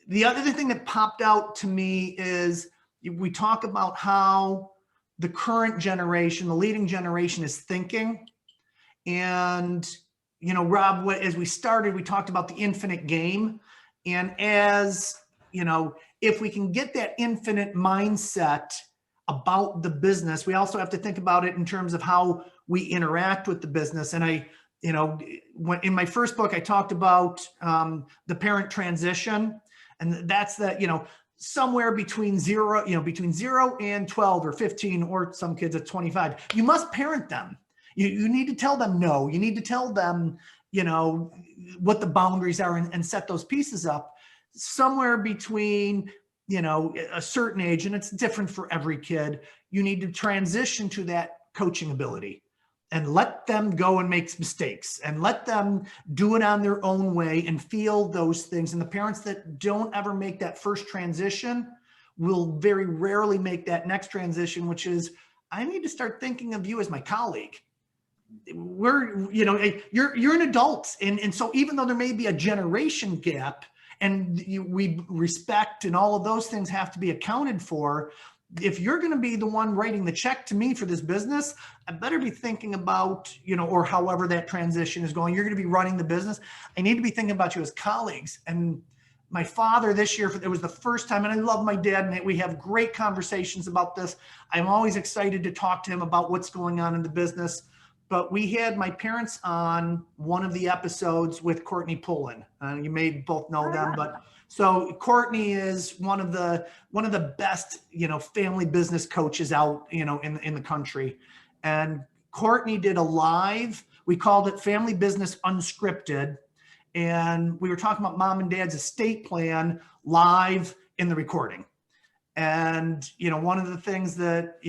The other thing that popped out to me is we talk about how the current generation, the leading generation, is thinking. And, Rob, as we started, we talked about the infinite game. And as, if we can get that infinite mindset about the business, we also have to think about it in terms of how we interact with the business. And when in my first book, I talked about the parent transition. And that's that, somewhere between zero and 12 or 15, or some kids at 25, you must parent them. You need to tell them no. You need to tell them, what the boundaries are and set those pieces up. Somewhere between, a certain age, and it's different for every kid, you need to transition to that coaching ability and let them go and make mistakes and let them do it on their own way and feel those things. And the parents that don't ever make that first transition will very rarely make that next transition, which is, I need to start thinking of you as my colleague. You're an adult. And so even though there may be a generation gap, and we respect and all of those things have to be accounted for, if you're going to be the one writing the check to me for this business, I better be thinking about, or however that transition is going, you're going to be running the business. I need to be thinking about you as colleagues. And my father this year, it was the first time, and I love my dad, and we have great conversations about this. I'm always excited to talk to him about what's going on in the business. But we had my parents on one of the episodes with Courtney Pullen. You may both know them, but so Courtney is one of the best, family business coaches out, in the country. And Courtney did a live, we called it Family Business Unscripted. And we were talking about mom and dad's estate plan live in the recording. And, one of the things that,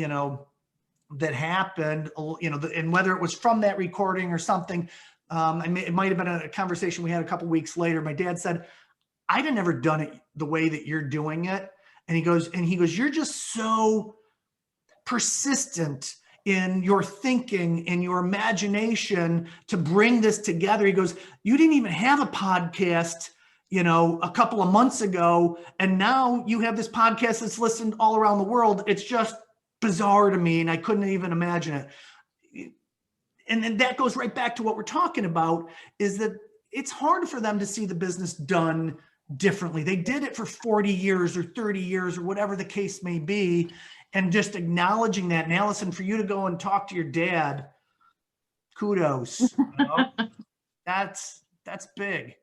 that happened, and whether it was from that recording or something, it might have been a conversation we had a couple weeks later. My dad said, I'd have never done it the way that you're doing it. And he goes, you're just so persistent in your thinking and your imagination to bring this together. He goes, you didn't even have a podcast, a couple of months ago. And now you have this podcast that's listened all around the world. It's just bizarre to me, and I couldn't even imagine it. And then that goes right back to what we're talking about, is that it's hard for them to see the business done differently. They did it for 40 years or 30 years or whatever the case may be. And just acknowledging that. And Allison, for you to go and talk to your dad, kudos. That's big.